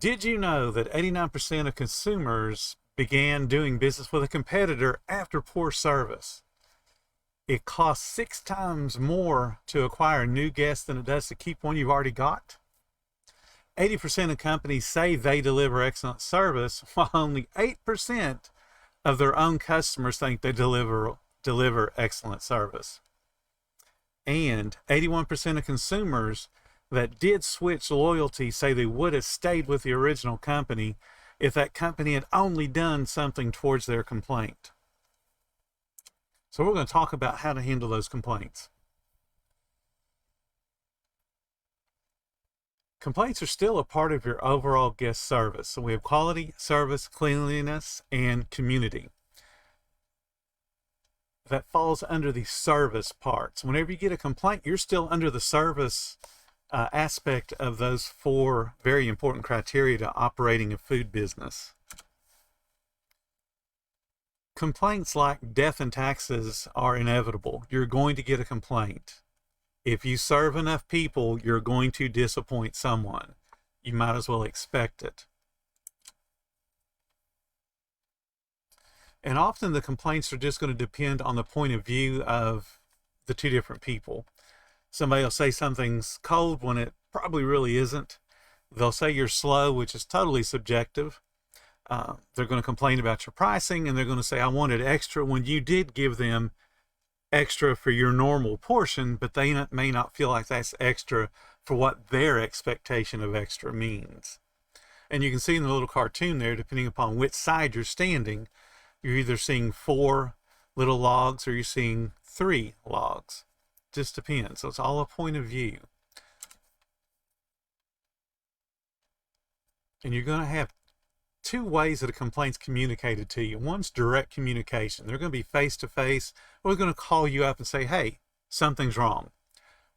Did you know that 89% of consumers began doing business with a competitor after poor service? It costs 6 times more to acquire a new guest than it does to keep one you've already got. 80% of companies say they deliver excellent service, while only 8% of their own customers think they deliver excellent service. And 81% of consumers that did switch loyalty say they would have stayed with the original company if that company had only done something towards their complaint. So we're going to talk about how to handle those complaints. Complaints are still a part of your overall guest service. So we have quality, service, cleanliness, and community. That falls under the service parts. Whenever you get a complaint, you're still under the service aspect of those 4 very important criteria to operating a food business. Complaints like death and taxes are inevitable. You're going to get a complaint. If you serve enough people, you're going to disappoint someone. You might as well expect it. And often the complaints are just going to depend on the point of view of the 2 different people. Somebody will say something's cold when it probably really isn't. They'll say you're slow, which is totally subjective. They're going to complain about your pricing, and they're going to say, I wanted extra, when you did give them extra for your normal portion, but they may not feel like that's extra for what their expectation of extra means. And you can see in the little cartoon there, depending upon which side you're standing, you're either seeing 4 little logs or you're seeing 3 logs. Just depends. So it's all a point of view. And you're going to have 2 ways that a complaint's communicated to you. One's direct communication. They're going to be face-to-face, or they're going to call you up and say, hey, something's wrong.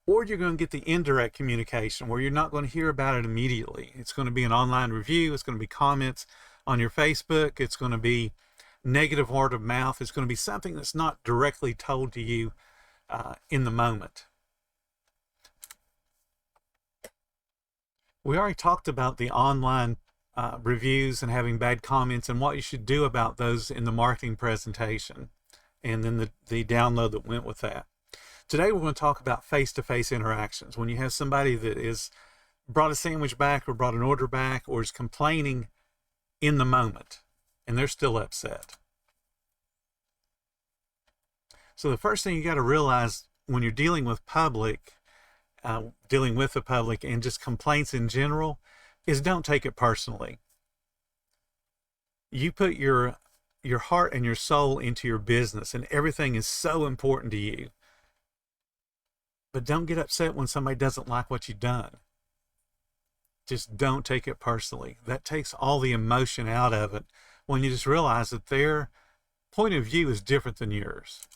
Or you're going to get the indirect communication where you're not going to hear about it immediately. It's going to be an online review. It's going to be comments on your Facebook. It's going to be negative word of mouth. It's going to be something that's not directly told to you in the moment. We already talked about the online reviews and having bad comments and what you should do about those in the marketing presentation, and then the download that went with that. Today we're going to talk about face-to-face interactions. When you have somebody that is brought a sandwich back or brought an order back or is complaining in the moment and they're still upset. So the first thing you got to realize when you're dealing with the public and just complaints in general is don't take it personally. You put your heart and your soul into your business, and everything is so important to you. But don't get upset when somebody doesn't like what you've done. Just don't take it personally. That takes all the emotion out of it when you just realize that their point of view is different than yours.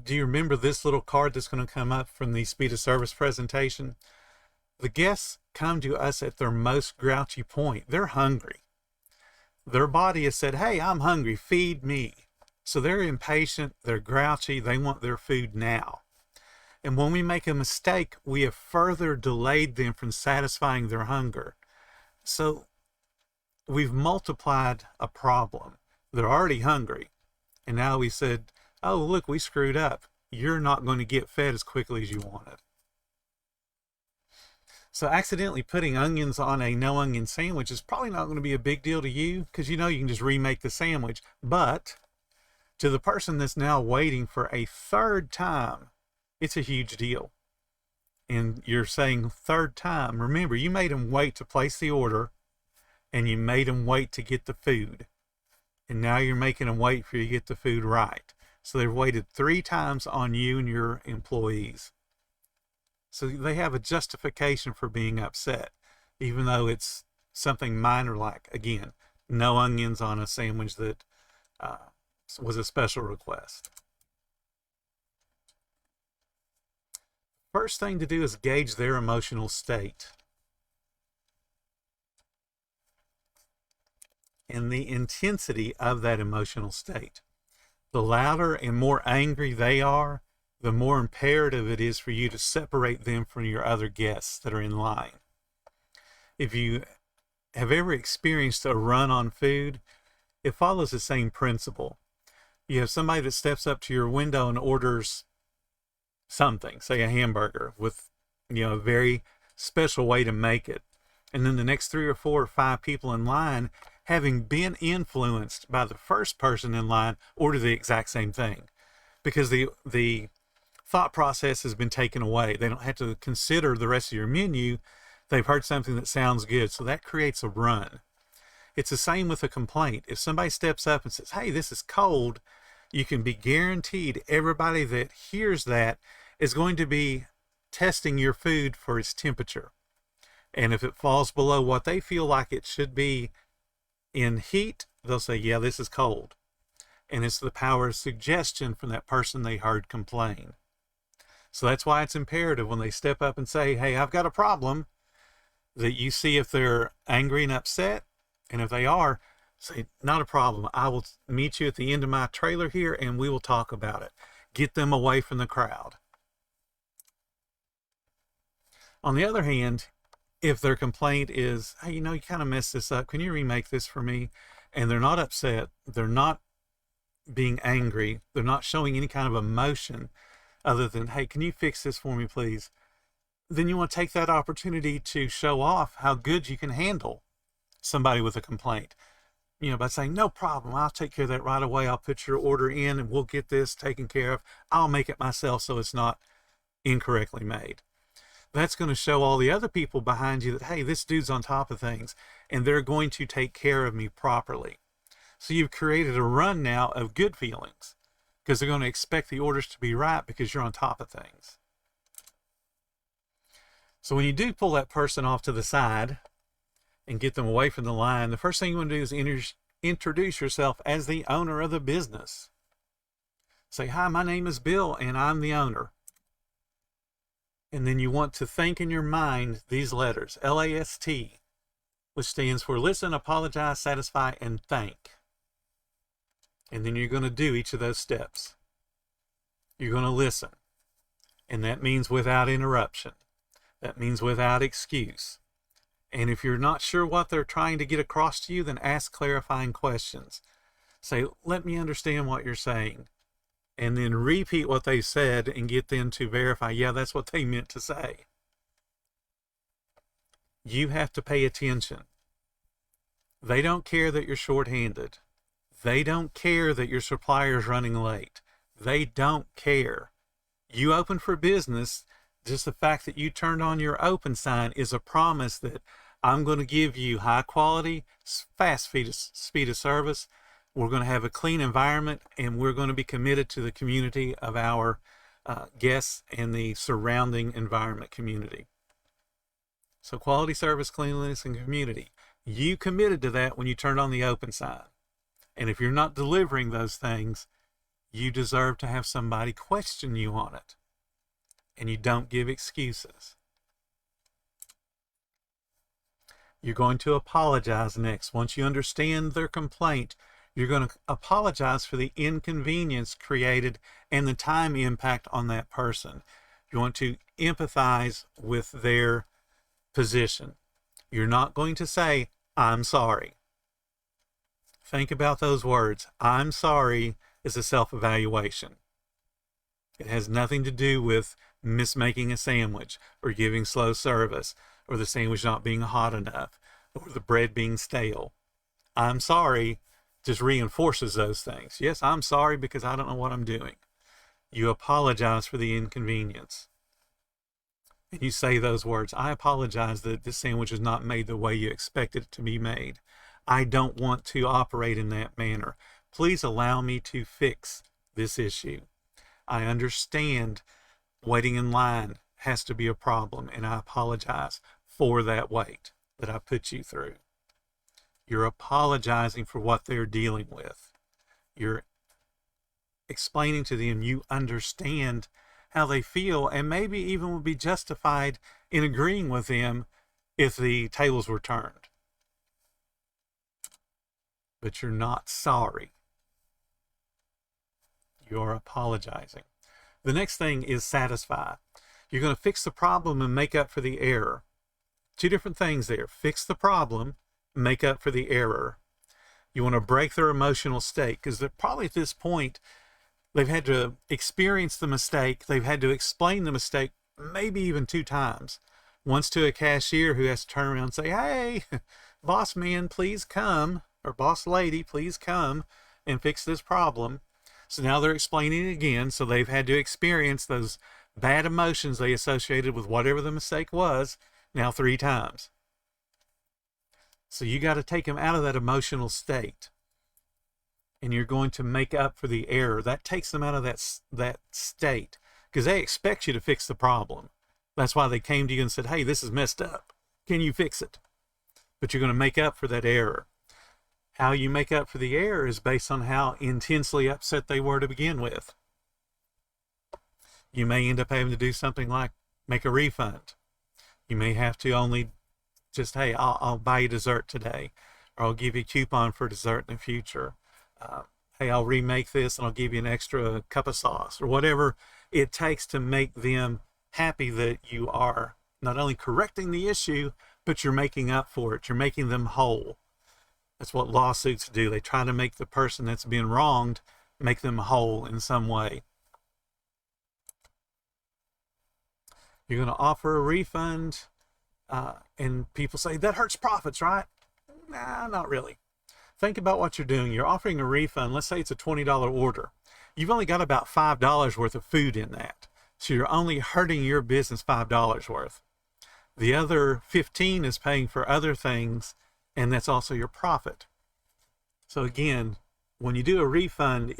Do you remember this little card that's going to come up from the speed of service presentation? The guests come to us at their most grouchy point. They're hungry. Their body has said, hey, I'm hungry, feed me. So they're impatient, they're grouchy, they want their food now. And when we make a mistake, we have further delayed them from satisfying their hunger. So we've multiplied a problem. They're already hungry. And now we said, oh, look, we screwed up. You're not going to get fed as quickly as you wanted. So accidentally putting onions on a no onion sandwich is probably not going to be a big deal to you because you know you can just remake the sandwich. But to the person that's now waiting for a 3rd time, it's a huge deal. And you're saying 3rd time. Remember, you made them wait to place the order and you made them wait to get the food. And now you're making them wait for you to get the food right. So they've waited 3 times on you and your employees. So they have a justification for being upset, even though it's something minor like, again, no onions on a sandwich that was a special request. First thing to do is gauge their emotional state and the intensity of that emotional state. The louder and more angry they are, the more imperative it is for you to separate them from your other guests that are in line. If you have ever experienced a run on food, it follows the same principle. You have somebody that steps up to your window and orders something, say a hamburger, with a very special way to make it. And then the next 3 or 4 or 5 people in line, having been influenced by the first person in line, order the exact same thing. Because the thought process has been taken away. They don't have to consider the rest of your menu. They've heard something that sounds good. So that creates a run. It's the same with a complaint. If somebody steps up and says, hey, this is cold, you can be guaranteed everybody that hears that is going to be testing your food for its temperature. And if it falls below what they feel like it should be in heat, they'll say, yeah, this is cold. And it's the power of suggestion from that person they heard complain. So that's why it's imperative when they step up and say, hey, I've got a problem, that you see if they're angry and upset. And if they are, say, not a problem. I will meet you at the end of my trailer here and we will talk about it. Get them away from the crowd. On the other hand, if their complaint is, hey, you kind of messed this up. Can you remake this for me? And they're not upset. They're not being angry. They're not showing any kind of emotion other than, hey, can you fix this for me, please? Then you want to take that opportunity to show off how good you can handle somebody with a complaint. By saying, no problem, I'll take care of that right away. I'll put your order in and we'll get this taken care of. I'll make it myself so it's not incorrectly made. That's going to show all the other people behind you that, hey, this dude's on top of things and they're going to take care of me properly. So you've created a run now of good feelings because they're going to expect the orders to be right because you're on top of things. So when you do pull that person off to the side and get them away from the line, the first thing you want to do is introduce yourself as the owner of the business. Say, hi, my name is Bill and I'm the owner. And then you want to think in your mind these letters, LAST, which stands for listen, apologize, satisfy, and thank. And then you're going to do each of those steps. You're going to listen. And that means without interruption. That means without excuse. And if you're not sure what they're trying to get across to you, then ask clarifying questions. Say, let me understand what you're saying. And then repeat what they said and get them to verify, yeah, that's what they meant to say. You have to pay attention. They don't care that you're shorthanded. They don't care that your supplier's running late. They don't care. You open for business. Just the fact that you turned on your open sign is a promise that I'm going to give you high quality, fast speed of service. We're going to have a clean environment, and we're going to be committed to the community of our guests and the surrounding environment community. So quality service, cleanliness, and community. You committed to that when you turned on the open sign. And if you're not delivering those things, you deserve to have somebody question you on it. And you don't give excuses. You're going to apologize next. Once you understand their complaint, you're going to apologize for the inconvenience created and the time impact on that person. You want to empathize with their position. You're not going to say, I'm sorry. Think about those words. I'm sorry is a self-evaluation. It has nothing to do with mismaking a sandwich or giving slow service or the sandwich not being hot enough or the bread being stale. I'm sorry just reinforces those things. Yes, I'm sorry because I don't know what I'm doing. You apologize for the inconvenience. And you say those words, I apologize that this sandwich is not made the way you expected it to be made. I don't want to operate in that manner. Please allow me to fix this issue. I understand waiting in line has to be a problem, and I apologize for that wait that I put you through. You're apologizing for what they're dealing with. You're explaining to them you understand how they feel and maybe even would be justified in agreeing with them if the tables were turned. But you're not sorry. You're apologizing. The next thing is satisfy. You're going to fix the problem and make up for the error. Two different things there. Fix the problem, make up for the error. You want to break their emotional state, because they're probably at this point, they've had to experience the mistake. They've had to explain the mistake maybe even 2 times. Once to a cashier who has to turn around and say, hey, boss man, please come, or boss lady, please come and fix this problem. So now they're explaining it again. So they've had to experience those bad emotions they associated with whatever the mistake was now 3 times. So you got to take them out of that emotional state, and you're going to make up for the error. That takes them out of that state, because they expect you to fix the problem. That's why they came to you and said, hey, this is messed up. Can you fix it? But you're going to make up for that error. How you make up for the error is based on how intensely upset they were to begin with. You may end up having to do something like make a refund. You may have to only just, hey, I'll buy you dessert today, or I'll give you a coupon for dessert in the future. Hey, I'll remake this and I'll give you an extra cup of sauce, or whatever it takes to make them happy that you are not only correcting the issue, but you're making up for it. You're making them whole. That's what lawsuits do. They try to make the person that's been wronged, make them whole in some way. You're going to offer a refund, and people say, that hurts profits, right? Nah, not really. Think about what you're doing. You're offering a refund. Let's say it's a $20 order. You've only got about $5 worth of food in that. So you're only hurting your business $5 worth. The other 15 is paying for other things, and that's also your profit. So again, when you do a refund,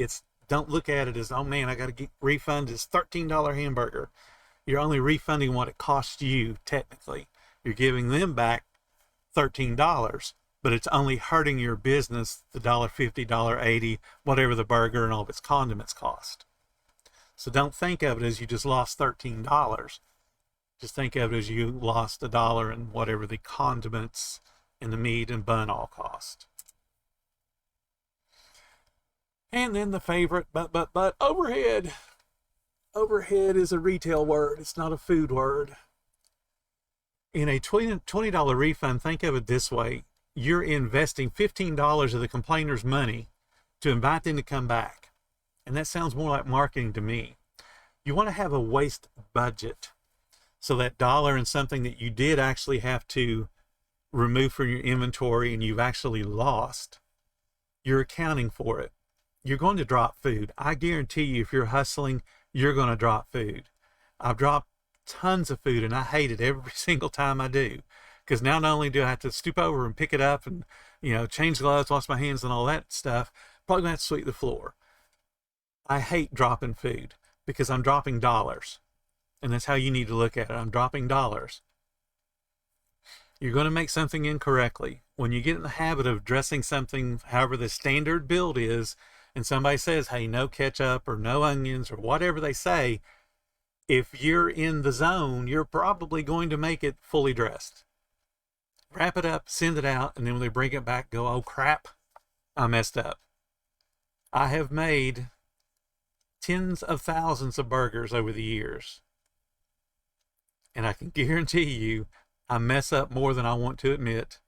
don't look at it as, oh man, I got to get refund this $13 hamburger. You're only refunding what it cost you, technically. You're giving them back $13, but it's only hurting your business the $1.50, $1.80, whatever the burger and all of its condiments cost. So don't think of it as you just lost $13. Just think of it as you lost $1 and whatever the condiments and the meat and bun all cost. And then the favorite, but overhead. Overhead is a retail word. It's not a food word. In a $20 refund, think of it this way. You're investing $15 of the complainer's money to invite them to come back. And that sounds more like marketing to me. You want to have a waste budget. So that dollar and something that you did actually have to remove from your inventory and you've actually lost, you're accounting for it. You're going to drop food. I guarantee you, if you're hustling, you're going to drop food. I've dropped tons of food and I hate it every single time I do. Because now not only do I have to stoop over and pick it up and, change gloves, wash my hands and all that stuff, probably going to have to sweep the floor. I hate dropping food because I'm dropping dollars. And that's how you need to look at it. I'm dropping dollars. You're going to make something incorrectly. When you get in the habit of dressing something however the standard build is, and somebody says, hey, no ketchup or no onions or whatever they say, if you're in the zone, you're probably going to make it fully dressed. Wrap it up, send it out, and then when they bring it back, go, oh crap, I messed up. I have made tens of thousands of burgers over the years. And I can guarantee you, I mess up more than I want to admit.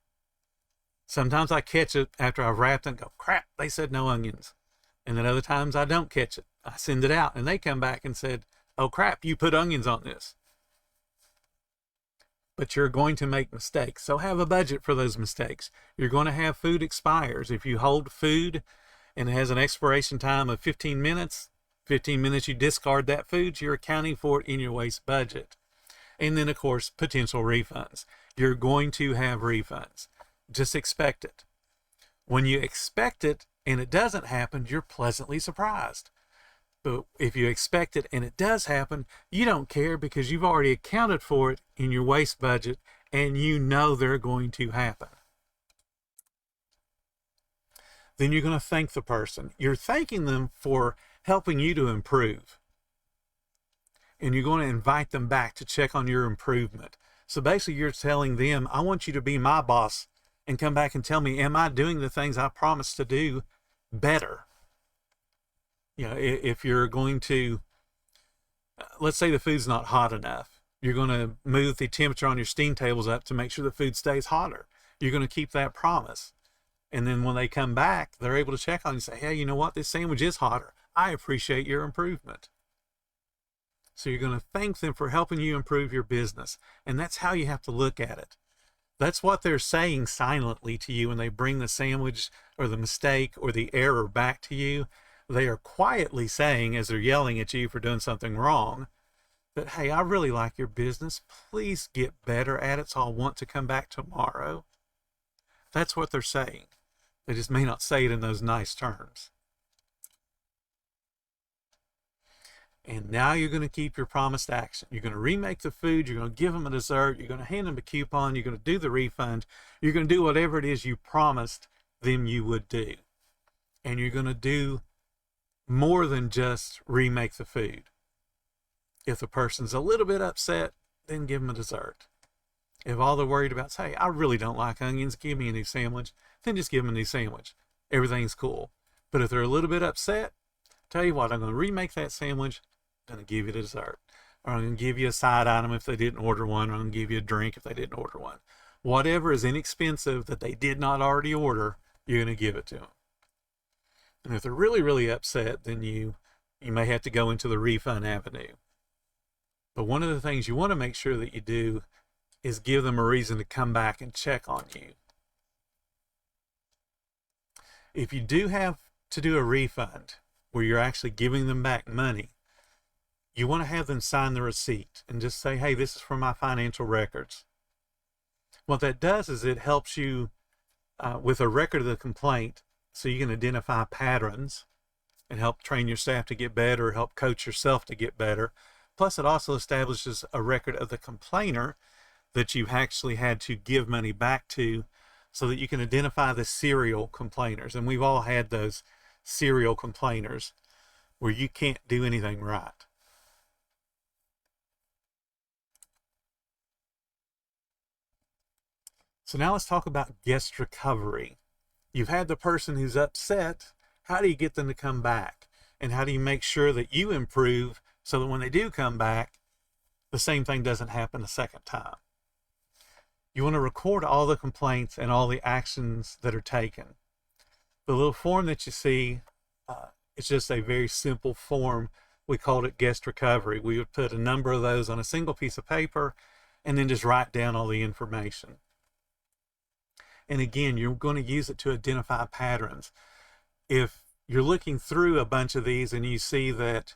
Sometimes I catch it after I've wrapped it and go, crap, they said no onions. And then other times I don't catch it. I send it out and they come back and said, oh crap, you put onions on this. But you're going to make mistakes. So have a budget for those mistakes. You're going to have food expires. If you hold food and it has an expiration time of 15 minutes, 15 minutes you discard that food, you're accounting for it in your waste budget. And then, of course, potential refunds. You're going to have refunds. Just expect it. When you expect it and it doesn't happen, you're pleasantly surprised. But if you expect it and it does happen, you don't care because you've already accounted for it in your waste budget and you know they're going to happen. Then you're going to thank the person. You're thanking them for helping you to improve. And you're going to invite them back to check on your improvement. So basically you're telling them, I want you to be my boss and come back and tell me, am I doing the things I promised to do better? If you're going to let's say the food's not hot enough. You're going to move the temperature on your steam tables up to make sure the food stays hotter. You're going to keep that promise. And then when they come back, they're able to check on you and say, hey, you know what? This sandwich is hotter. I appreciate your improvement. So you're going to thank them for helping you improve your business. And that's how you have to look at it. That's what they're saying silently to you when they bring the sandwich or the mistake or the error back to you. They are quietly saying, as they're yelling at you for doing something wrong, that, hey, I really like your business. Please get better at it so I'll want to come back tomorrow. That's what they're saying. They just may not say it in those nice terms. And now you're going to keep your promised action. You're going to remake the food. You're going to give them a dessert. You're going to hand them a coupon. You're going to do the refund. You're going to do whatever it is you promised them you would do. And you're going to do more than just remake the food. If the person's a little bit upset, then give them a dessert. If all they're worried about is, hey, I really don't like onions, give me a new sandwich, then just give them a new sandwich. Everything's cool. But if they're a little bit upset, tell you what, I'm going to remake that sandwich. I'm going to give you the dessert. Or I'm going to give you a side item if they didn't order one. Or I'm going to give you a drink if they didn't order one. Whatever is inexpensive that they did not already order, you're going to give it to them. And if they're really, really upset, then you may have to go into the refund avenue. But one of the things you want to make sure that you do is give them a reason to come back and check on you. If you do have to do a refund where you're actually giving them back money, you want to have them sign the receipt and just say, hey, this is from my financial records. What that does is it helps you with a record of the complaint so you can identify patterns and help train your staff to get better, help coach yourself to get better. Plus, it also establishes a record of the complainer that you've actually had to give money back to so that you can identify the serial complainers. And we've all had those serial complainers where you can't do anything right. So now let's talk about guest recovery. You've had the person who's upset. How do you get them to come back? And how do you make sure that you improve so that when they do come back, the same thing doesn't happen a second time? You want to record all the complaints and all the actions that are taken. The little form that you see, it's just a very simple form. We called it guest recovery. We would put a number of those on a single piece of paper and then just write down all the information. And again, you're going to use it to identify patterns. If you're looking through a bunch of these and you see that,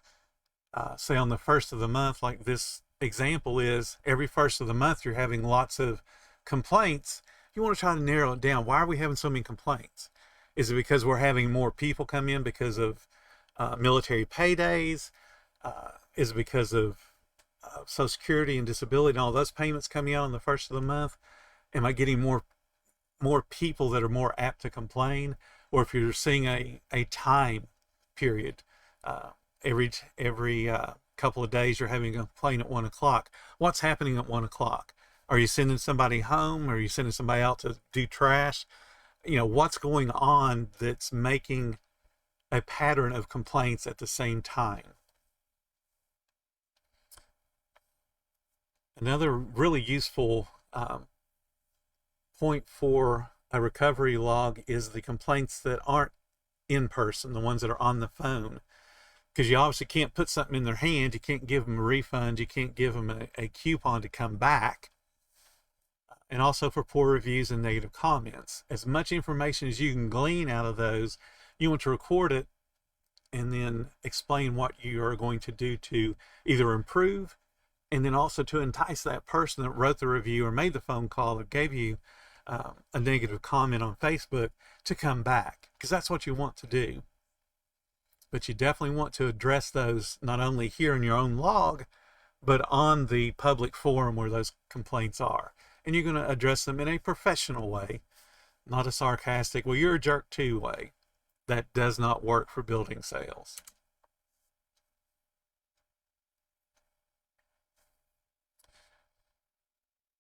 say on the first of the month, like this example is, every first of the month you're having lots of complaints, you want to try to narrow it down. Why are we having so many complaints? Is it because we're having more people come in because of military paydays? Is it because of Social Security and disability and all those payments coming out on the first of the month? Am I getting more people that are more apt to complain? Or if you're seeing a time period, every couple of days you're having a complaint at 1 o'clock. What's happening at 1 o'clock? Are you sending somebody home? Are you sending somebody out to do trash? You know, what's going on that's making a pattern of complaints at the same time? Another really useful point for a recovery log is the complaints that aren't in person, the ones that are on the phone. Because you obviously can't put something in their hand. You can't give them a refund. You can't give them a coupon to come back. And also for poor reviews and negative comments. As much information as you can glean out of those, you want to record it and then explain what you are going to do to either improve and then also to entice that person that wrote the review or made the phone call or gave you a negative comment on Facebook to come back, because that's what you want to do. But you definitely want to address those not only here in your own log, but on the public forum where those complaints are. And you're going to address them in a professional way, not a sarcastic, well, you're a jerk too way. That does not work for building sales.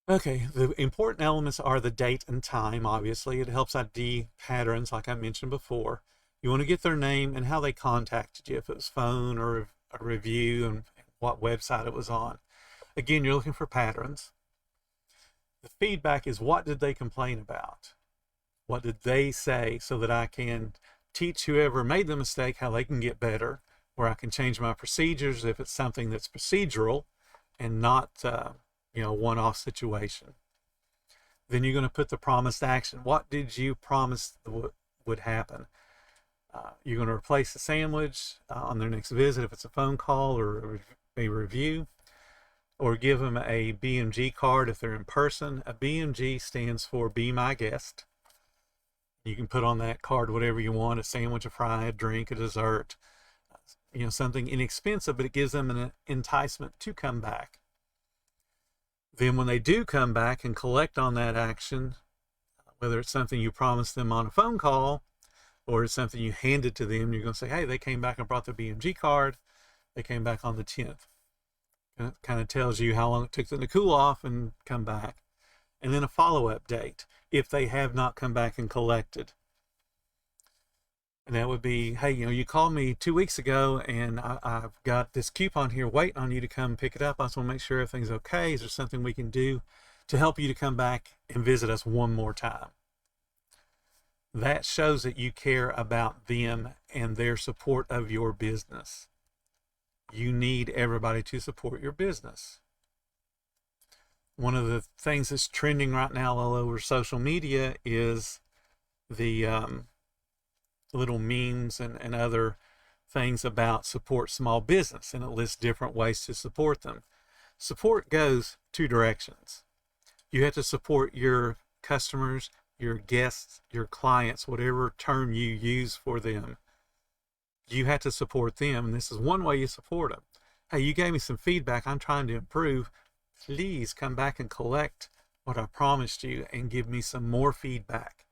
Okay, the important elements are the date and time, obviously. It helps ID patterns, like I mentioned before. You want to get their name and how they contacted you, if it was phone or a review, and what website it was on. Again, you're looking for patterns. The feedback is, what did they complain about? What did they say, so that I can teach whoever made the mistake how they can get better, or I can change my procedures if it's something that's procedural and not, one-off situation. Then you're going to put the promised action. What did you promise would happen? You're going to replace the sandwich on their next visit if it's a phone call or a review, or give them a BMG card if they're in person. A BMG stands for Be My Guest. You can put on that card whatever you want, a sandwich, a fry, a drink, a dessert, something inexpensive, but it gives them an enticement to come back. Then when they do come back and collect on that action, whether it's something you promised them on a phone call or it's something you handed to them, you're going to say, hey, they came back and brought the BMG card. They came back on the 10th. It kind of tells you how long it took them to cool off and come back. And then a follow-up date if they have not come back and collected. And that would be, hey, you called me 2 weeks ago and I've got this coupon here waiting on you to come pick it up. I just want to make sure everything's okay. Is there something we can do to help you to come back and visit us one more time? That shows that you care about them and their support of your business. You need everybody to support your business. One of the things that's trending right now all over social media is the little memes and other things about support small business, and it lists different ways to support them. Support goes two directions. You have to support your customers, your guests, your clients, whatever term you use for them. You have to support them, and this is one way you support them. Hey, you gave me some feedback. I'm trying to improve. Please come back and collect what I promised you and give me some more feedback.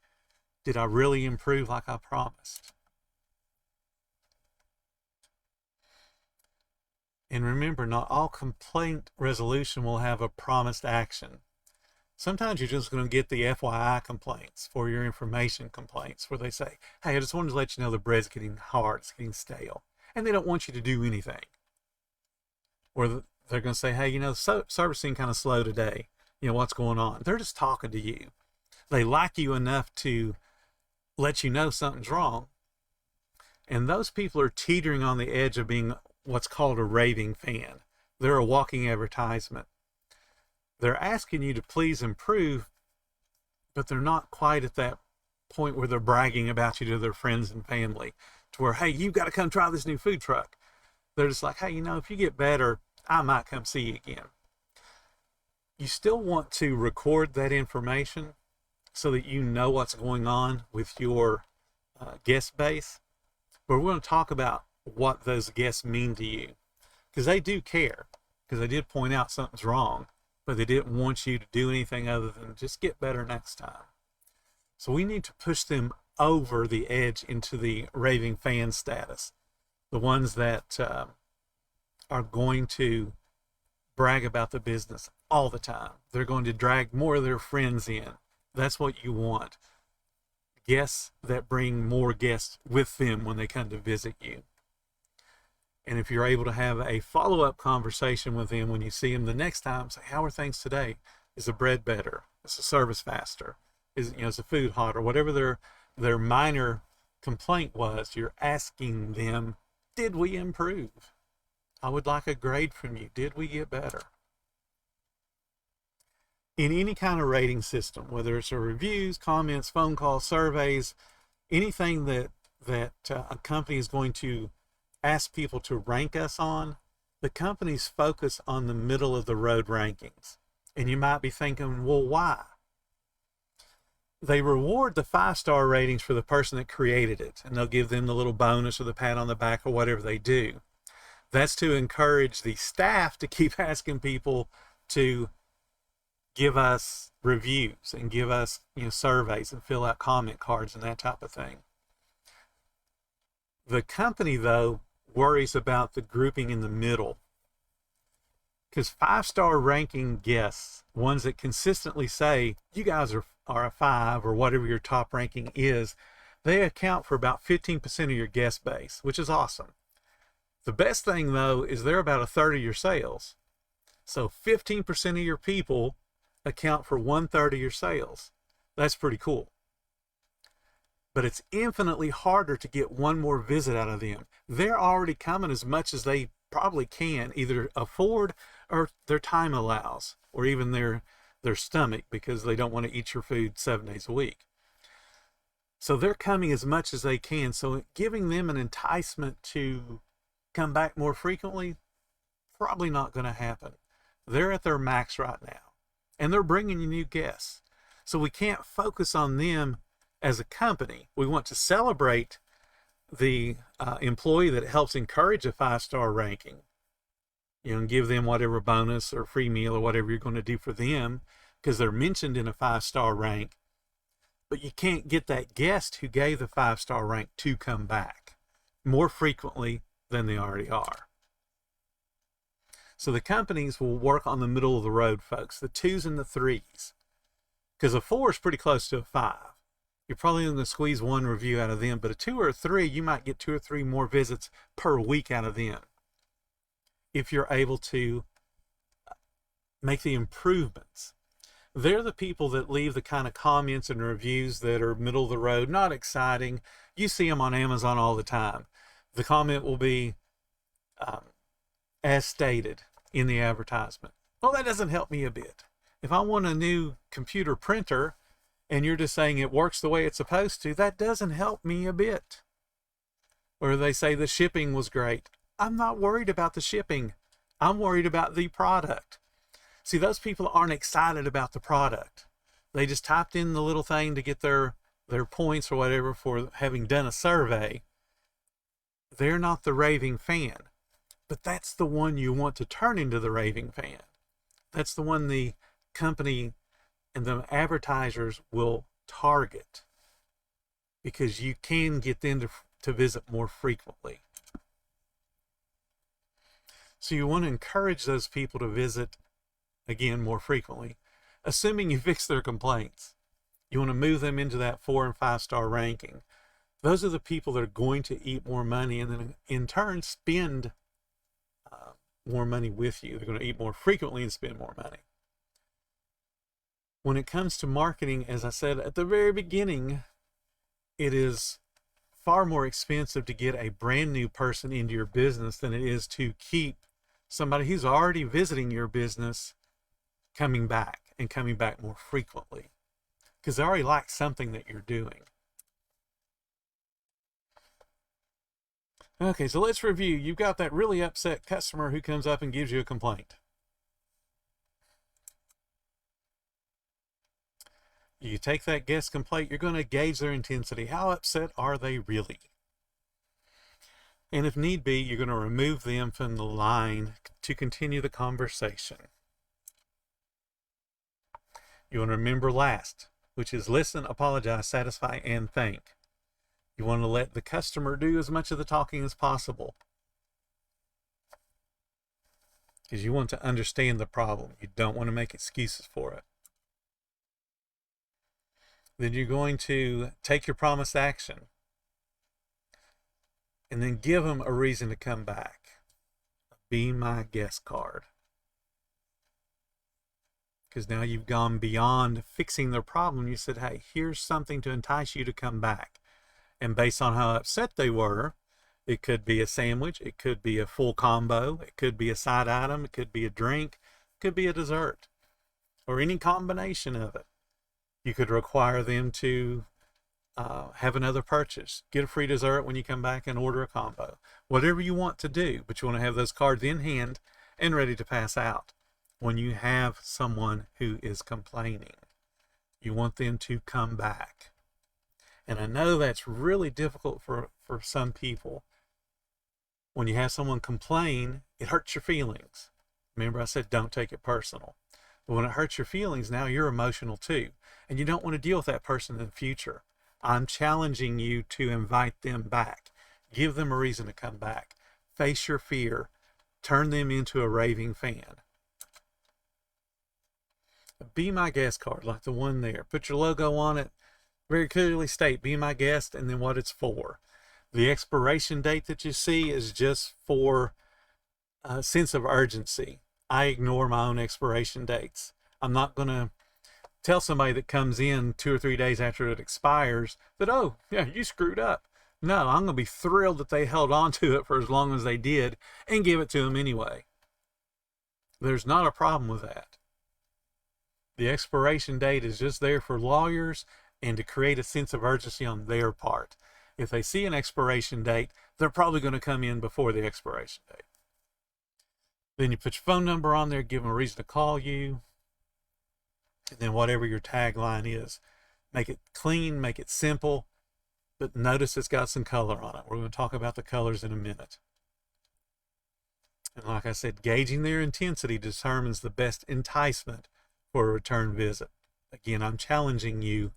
Did I really improve like I promised? And remember, not all complaint resolution will have a promised action. Sometimes you're just going to get the FYI complaints, for your information complaints, where they say, hey, I just wanted to let you know the bread's getting hard, it's getting stale. And they don't want you to do anything. Or they're going to say, hey, service seemed kind of slow today. What's going on? They're just talking to you. They like you enough to let you know something's wrong. And those people are teetering on the edge of being what's called a raving fan. They're a walking advertisement. They're asking you to please improve, but they're not quite at that point where they're bragging about you to their friends and family, to where, hey, you've got to come try this new food truck. They're just like, hey, if you get better, I might come see you again. You still want to record that information so that you know what's going on with your guest base. But we're going to talk about what those guests mean to you, because they do care, because they did point out something's wrong, but they didn't want you to do anything other than just get better next time. So we need to push them over the edge into the raving fan status. The ones that are going to brag about the business all the time. They're going to drag more of their friends in. That's what you want. Guests that bring more guests with them when they come to visit you. And if you're able to have a follow-up conversation with them when you see them the next time, say, how are things today? Is the bread better? Is the service faster? Is the food hot? Or whatever their minor complaint was, you're asking them, did we improve? I would like a grade from you. Did we get better? In any kind of rating system, whether it's reviews, comments, phone calls, surveys, anything that a company is going to ask people to rank us on, the companies focus on the middle of the road rankings. And you might be thinking, well, why? They reward the 5-star ratings for the person that created it, and they'll give them the little bonus or the pat on the back or whatever they do. That's to encourage the staff to keep asking people to give us reviews and give us surveys and fill out comment cards and that type of thing. The company, though, worries about the grouping in the middle, because 5-star ranking guests, ones that consistently say you guys are a 5 or whatever your top ranking is, they account for about 15% of your guest base, which is awesome. The best thing though is they're about a third of your sales. So 15% of your people account for 1/3 of your sales. That's pretty cool. But it's infinitely harder to get one more visit out of them. They're already coming as much as they probably can either afford or their time allows, or even their stomach, because they don't want to eat your food 7 days a week. So they're coming as much as they can. So giving them an enticement to come back more frequently, probably not going to happen. They're at their max right now, and they're bringing you new guests. So we can't focus on them as a company. We want to celebrate the employee that helps encourage a 5-star ranking, and give them whatever bonus or free meal or whatever you're going to do for them because they're mentioned in a 5-star rank. But you can't get that guest who gave the 5-star rank to come back more frequently than they already are. So the companies will work on the middle of the road, folks, the 2s and the 3s, because a 4 is pretty close to a 5. You're probably going to squeeze 1 review out of them, but a 2 or a 3, you might get 2 or 3 more visits per week out of them if you're able to make the improvements. They're the people that leave the kind of comments and reviews that are middle of the road, not exciting. You see them on Amazon all the time. The comment will be, as stated in the advertisement. Well, that doesn't help me a bit. If I want a new computer printer and you're just saying it works the way it's supposed to, that doesn't help me a bit. Or they say the shipping was great. I'm not worried about the shipping. I'm worried about the product. See, those people aren't excited about the product. They just typed in the little thing to get their points or whatever for having done a survey. They're not the raving fan. But that's the one you want to turn into the raving fan. That's the one the company and the advertisers will target, because you can get them to visit more frequently. So you want to encourage those people to visit again more frequently, assuming you fix their complaints. You want to move them into that 4 and 5-star ranking. Those are the people that are going to eat more money and then in turn spend more money with you. They're going to eat more frequently and spend more money. When it comes to marketing, as I said at the very beginning, it is far more expensive to get a brand new person into your business than it is to keep somebody who's already visiting your business coming back and coming back more frequently, because they already like something that you're doing. Okay, so let's review. You've got that really upset customer who comes up and gives you a complaint. You take that guest complaint, you're going to gauge their intensity. How upset are they really? And if need be, you're going to remove them from the line to continue the conversation. You want to remember last, which is listen, apologize, satisfy, and thank. You want to let the customer do as much of the talking as possible, because you want to understand the problem. You don't want to make excuses for it. Then you're going to take your promised action and then give them a reason to come back. Be my guest card. Because now you've gone beyond fixing their problem. You said, hey, here's something to entice you to come back. And based on how upset they were, it could be a sandwich, it could be a full combo, it could be a side item, it could be a drink, it could be a dessert, or any combination of it. You could require them to have another purchase, get a free dessert when you come back and order a combo. Whatever you want to do, but you want to have those cards in hand and ready to pass out when you have someone who is complaining. You want them to come back. And I know that's really difficult for some people. When you have someone complain, it hurts your feelings. Remember, I said don't take it personal. But when it hurts your feelings, now you're emotional too. And you don't want to deal with that person in the future. I'm challenging you to invite them back. Give them a reason to come back. Face your fear. Turn them into a raving fan. Be my guest card, like the one there. Put your logo on it. Very clearly state, be my guest, and then what it's for. The expiration date that you see is just for a sense of urgency. I ignore my own expiration dates. I'm not going to tell somebody that comes in 2 or 3 days after it expires that, oh, yeah, you screwed up. No, I'm going to be thrilled that they held on to it for as long as they did and give it to them anyway. There's not a problem with that. The expiration date is just there for lawyers and to create a sense of urgency on their part. If they see an expiration date, they're probably going to come in before the expiration date. Then you put your phone number on there, give them a reason to call you, and then whatever your tagline is. Make it clean, make it simple, but notice it's got some color on it. We're going to talk about the colors in a minute. And like I said, gauging their intensity determines the best enticement for a return visit. Again, I'm challenging you.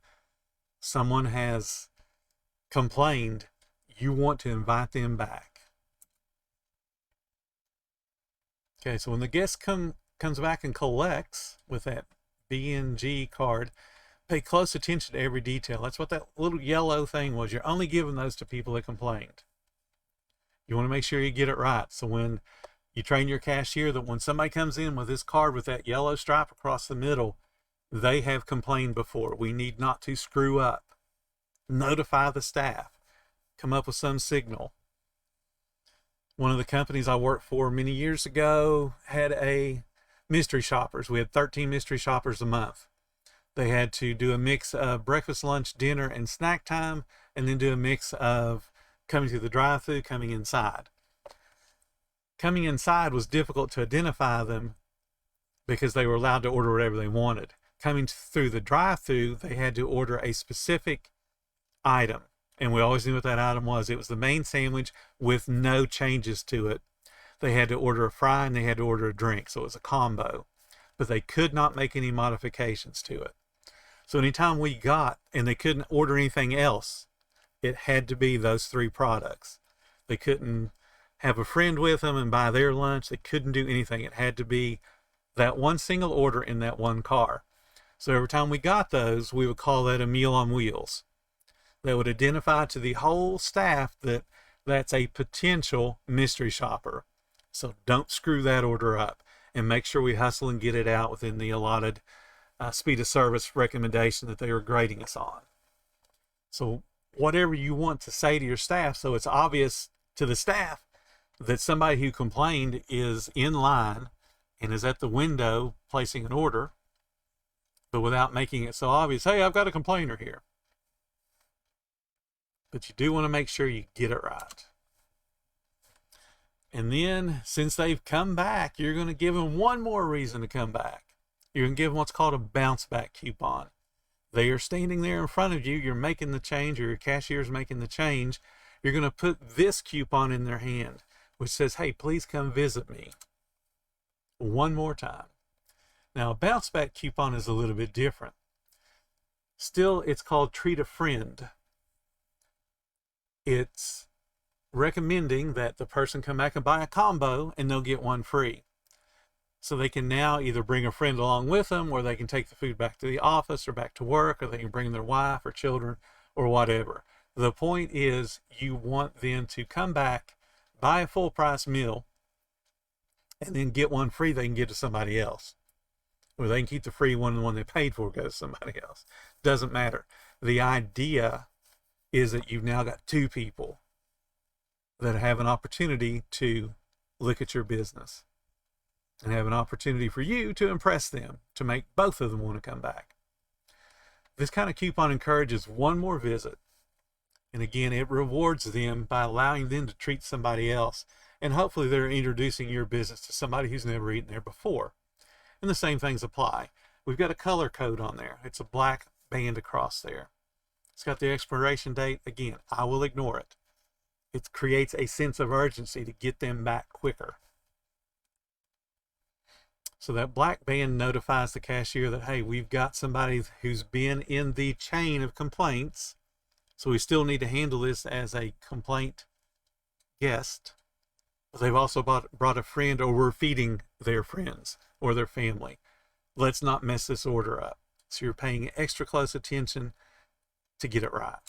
Someone has complained. You want to invite them back. Okay, so when the guest comes back and collects with that BNG card, pay close attention to every detail. That's what that little yellow thing was. You're only giving those to people that complained. You want to make sure you get it right. So when you train your cashier that when somebody comes in with this card with that yellow stripe across the middle, they have complained before. We need not to screw up. Notify the staff. Come up with some signal. One of the companies I worked for many years ago had a mystery shoppers. We had 13 mystery shoppers a month. They had to do a mix of breakfast, lunch, dinner, and snack time, and then do a mix of coming to the drive-thru, coming inside. Coming inside was difficult to identify them because they were allowed to order whatever they wanted. Coming through the drive-thru, they had to order a specific item, and we always knew what that item was. It was the main sandwich with no changes to it. They had to order a fry and they had to order a drink, so it was a combo, but they could not make any modifications to it. So anytime we got, and they couldn't order anything else, it had to be those 3 products. They couldn't have a friend with them and buy their lunch. They couldn't do anything. It had to be that one single order in that one car. So every time we got those, we would call that a meal on wheels. That would identify to the whole staff that that's a potential mystery shopper. So don't screw that order up, and make sure we hustle and get it out within the allotted speed of service recommendation that they are grading us on. So whatever you want to say to your staff, so it's obvious to the staff that somebody who complained is in line and is at the window placing an order, but without making it so obvious, hey, I've got a complainer here. But you do want to make sure you get it right. And then, since they've come back, you're going to give them one more reason to come back. You're going to give them what's called a bounce back coupon. They are standing there in front of you. You're making the change, or your cashier's making the change. You're going to put this coupon in their hand, which says, hey, please come visit me one more time. Now, a bounce back coupon is a little bit different. Still, it's called treat a friend. It's recommending that the person come back and buy a combo and they'll get one free. So they can now either bring a friend along with them, or they can take the food back to the office or back to work, or they can bring their wife or children or whatever. The point is you want them to come back, buy a full price meal, and then get one free they can give to somebody else. Or they can keep the free one, and the one they paid for goes to somebody else. Doesn't matter. The idea is that you've now got 2 people that have an opportunity to look at your business and have an opportunity for you to impress them, to make both of them want to come back. This kind of coupon encourages one more visit. And again, it rewards them by allowing them to treat somebody else. And hopefully they're introducing your business to somebody who's never eaten there before. And the same things apply. We've got a color code on there. It's a black band across there. It's got the expiration date. Again, I will ignore it. It creates a sense of urgency to get them back quicker. So that black band notifies the cashier that, hey, we've got somebody who's been in the chain of complaints. So we still need to handle this as a complaint guest. But they've also brought a friend, or we're feeding their friends or their family. Let's not mess this order up. So you're paying extra close attention to get it right.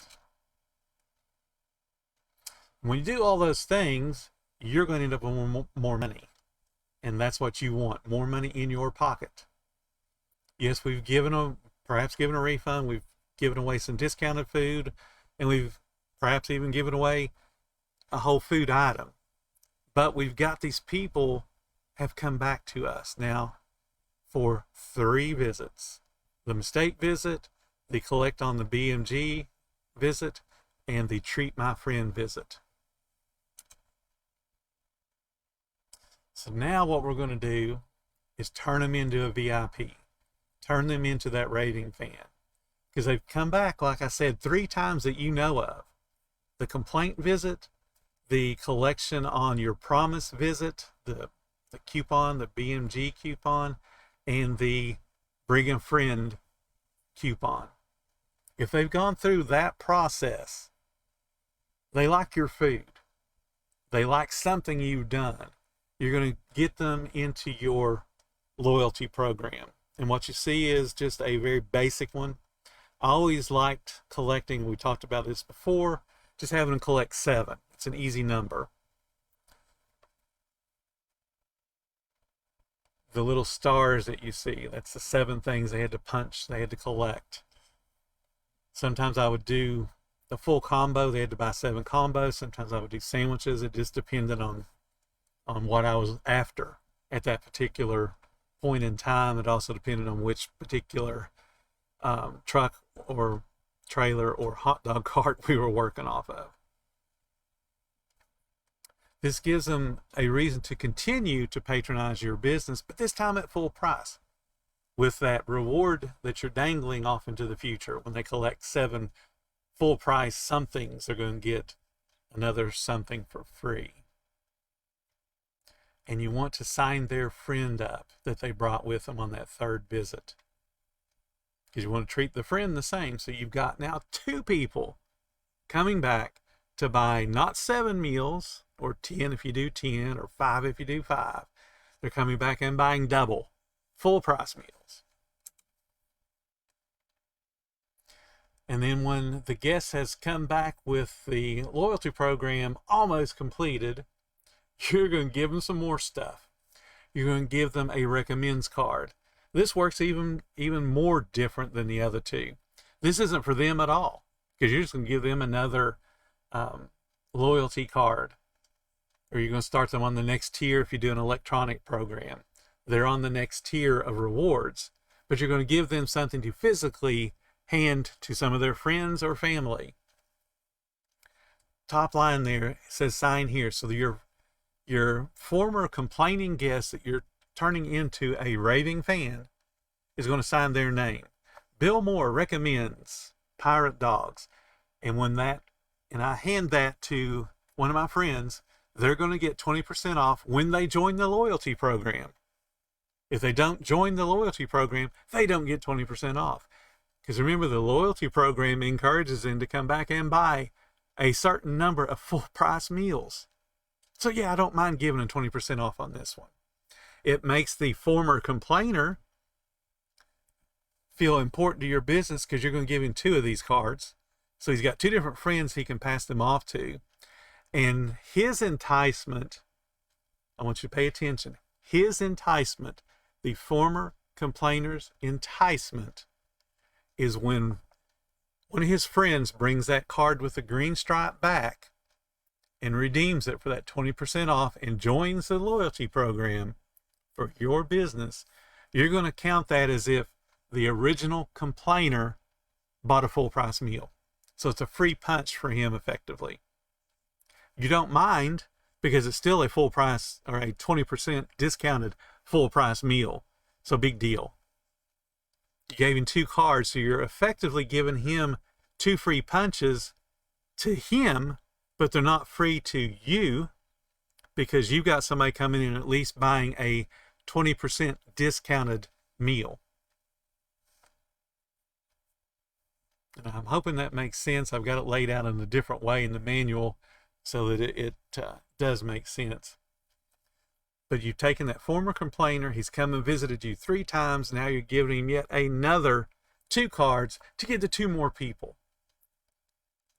When you do all those things, you're going to end up with more money. And that's what you want, more money in your pocket. Yes, we've perhaps given a refund, we've given away some discounted food, and we've perhaps even given away a whole food item. But we've got these people have come back to us now for 3 visits. The mistake visit, the collect on the BMG visit, and the treat my friend visit. So now what we're going to do is turn them into a VIP. Turn them into that raving fan. Because they've come back, like I said, 3 times that you know of. The complaint visit, the collection on your promise visit, the coupon, the BMG coupon, and the bring a friend coupon. If they've gone through that process, they like your food. They like something you've done. You're going to get them into your loyalty program. And what you see is just a very basic one. I always liked collecting, we talked about this before, just having them collect 7. It's an easy number. The little stars that you see, that's the 7 things they had to punch, they had to collect. Sometimes I would do the full combo, they had to buy 7 combos. Sometimes I would do sandwiches. It just depended on what I was after at that particular point in time. It also depended on which particular truck or trailer or hot dog cart we were working off of. This gives them a reason to continue to patronize your business, but this time at full price, with that reward that you're dangling off into the future. When they collect 7 full price somethings, they're going to get another something for free. And you want to sign their friend up that they brought with them on that 3rd visit, because you want to treat the friend the same. So you've got now 2 people coming back to buy not 7 meals, or 10 if you do 10, or 5 if you do 5. They're coming back and buying double, full price meals. And then when the guest has come back with the loyalty program almost completed, you're going to give them some more stuff. You're going to give them a recommends card. This works even more different than the other 2. This isn't for them at all, because you're just going to give them another loyalty card. Or you're going to start them on the next tier if you do an electronic program. They're on the next tier of rewards, but you're going to give them something to physically hand to some of their friends or family. Top line there says sign here. So your former complaining guest that you're turning into a raving fan is going to sign their name. Bill Moore recommends Pirate Dogs. And I hand that to one of my friends, they're going to get 20% off when they join the loyalty program. If they don't join the loyalty program, they don't get 20% off. Because remember, the loyalty program encourages them to come back and buy a certain number of full price meals. So yeah, I don't mind giving them 20% off on this one. It makes the former complainer feel important to your business, because you're going to give him 2 of these cards. So he's got 2 different friends he can pass them off to. And his enticement, I want you to pay attention. His enticement, the former complainer's enticement, is when one of his friends brings that card with the green stripe back and redeems it for that 20% off and joins the loyalty program for your business. You're going to count that as if the original complainer bought a full price meal. So it's a free punch for him effectively. You don't mind, because it's still a full price or a 20% discounted full price meal. So big deal. You gave him 2 cards, so you're effectively giving him 2 free punches to him, but they're not free to you, because you've got somebody coming in and at least buying a 20% discounted meal. And I'm hoping that makes sense. I've got it laid out in a different way in the manual so that it does make sense. But you've taken that former complainer, he's come and visited you 3 times, now you're giving him yet another 2 cards to get to 2 more people.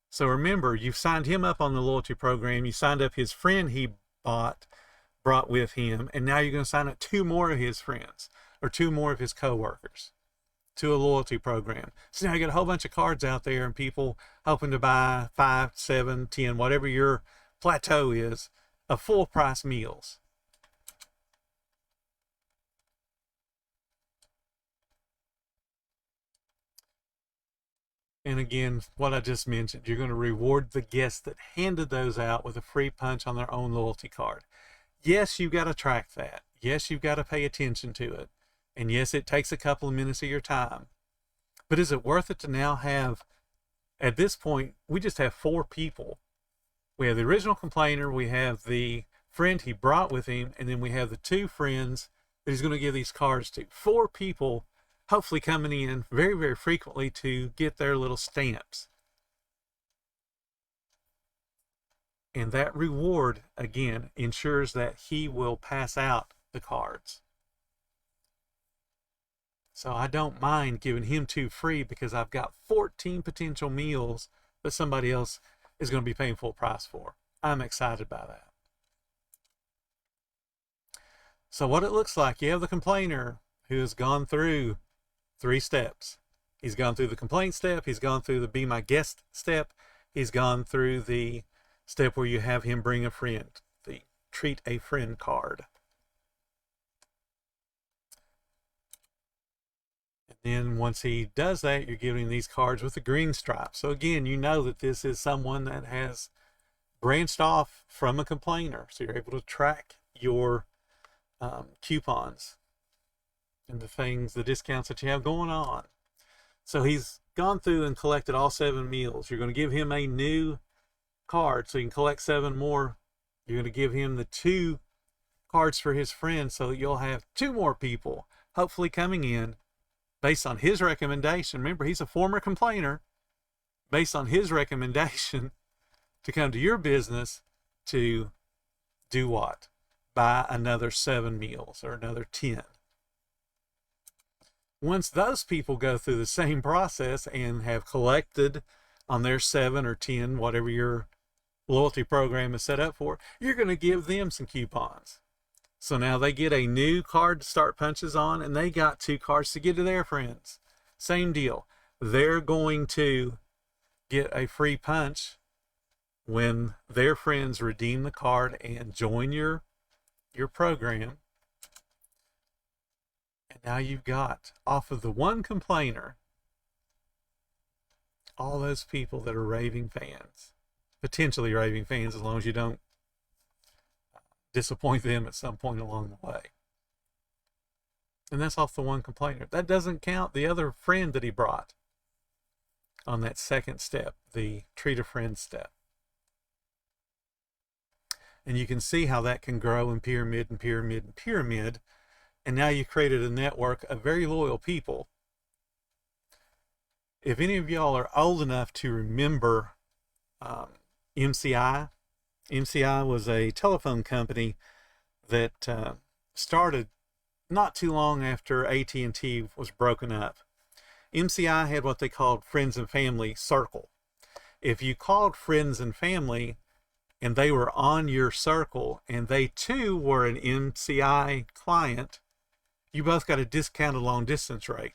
So remember, you've signed him up on the loyalty program. You signed up his friend he brought with him, and now you're going to sign up two more of his friends or two more of his coworkers to a loyalty program. So now you got a whole bunch of cards out there and people hoping to buy 5, 7, 10, whatever your plateau is, of full price meals. And again, what I just mentioned, you're going to reward the guests that handed those out with a free punch on their own loyalty card. Yes, you've got to track that. Yes, you've got to pay attention to it. And yes, it takes a couple of minutes of your time. But is it worth it to now have, at this point, we just have 4 people. We have the original complainer, we have the friend he brought with him, and then we have the 2 friends that he's going to give these cards to. 4 people hopefully coming in very, very frequently to get their little stamps. And that reward, again, ensures that he will pass out the cards. So I don't mind giving him 2 free because I've got 14 potential meals that somebody else is going to be paying full price for. I'm excited by that. So what it looks like, you have the complainer who has gone through 3 steps. He's gone through the complaint step. He's gone through the be my guest step. He's gone through the step where you have him bring a friend, the treat a friend card. And then once he does that, you're giving these cards with the green stripe. So again, you know that this is someone that has branched off from a complainer. So you're able to track your coupons and the things, the discounts that you have going on. So he's gone through and collected all 7 meals. You're going to give him a new card so you can collect 7 more. You're going to give him the 2 cards for his friends so that you'll have 2 more people hopefully coming in based on his recommendation. Remember, he's a former complainer. Based on his recommendation to come to your business to do what? Buy another 7 meals or another 10. Once those people go through the same process and have collected on their 7 or 10, whatever your loyalty program is set up for, you're going to give them some coupons. So now they get a new card to start punches on, and they got 2 cards to give to their friends. Same deal. They're going to get a free punch when their friends redeem the card and join your program. And now you've got, off of the one complainer, all those people that are raving fans, potentially raving fans, as long as you don't disappoint them at some point along the way. And that's off the one complainer. That doesn't count the other friend that he brought on that second step, the treat a friend step. And you can see how that can grow and pyramid and pyramid and pyramid. And now you've created a network of very loyal people. If any of y'all are old enough to remember MCI, MCI was a telephone company that started not too long after AT&T was broken up. MCI had what they called Friends and Family Circle. If you called friends and family and they were on your circle and they too were an MCI client, you both got a discounted long distance rate.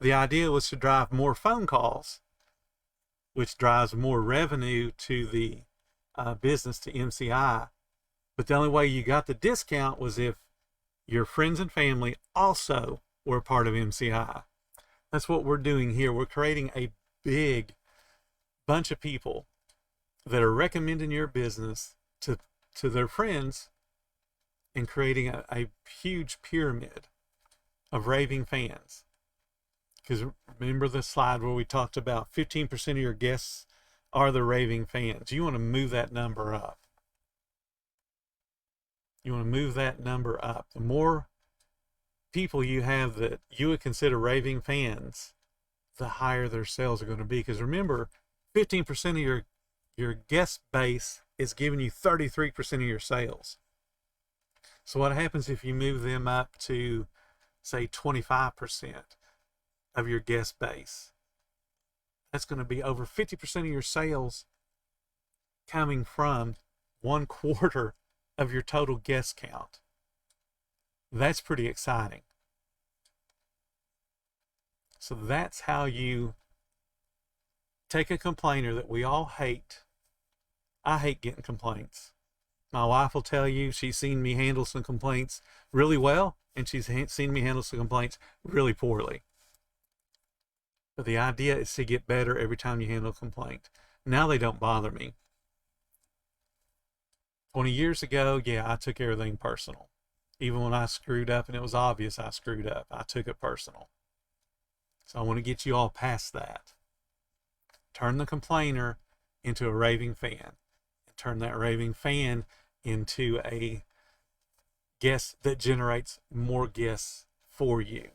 The idea was to drive more phone calls, which drives more revenue to the business, to MCI. But the only way you got the discount was if your friends and family also were part of MCI. That's what we're doing here. We're creating a big bunch of people that are recommending your business to their friends and creating a huge pyramid of raving fans. Because remember the slide where we talked about 15% of your guests are the raving fans. You want to move that number up. You want to move that number up. The more people you have that you would consider raving fans, the higher their sales are going to be. Because remember, 15% of your guest base is giving you 33% of your sales. So what happens if you move them up to, say, 25% of your guest base? That's going to be over 50% of your sales coming from 1/4 of your total guest count. That's pretty exciting. So that's how you take a complainer that we all hate. I hate getting complaints. My wife will tell you she's seen me handle some complaints really well, and she's seen me handle some complaints really poorly. But the idea is to get better every time you handle a complaint. Now they don't bother me. 20 years ago, yeah, I took everything personal. Even when I screwed up and it was obvious I screwed up, I took it personal. So I want to get you all past that. Turn the complainer into a raving fan. And turn that raving fan into a guest that generates more guests for you.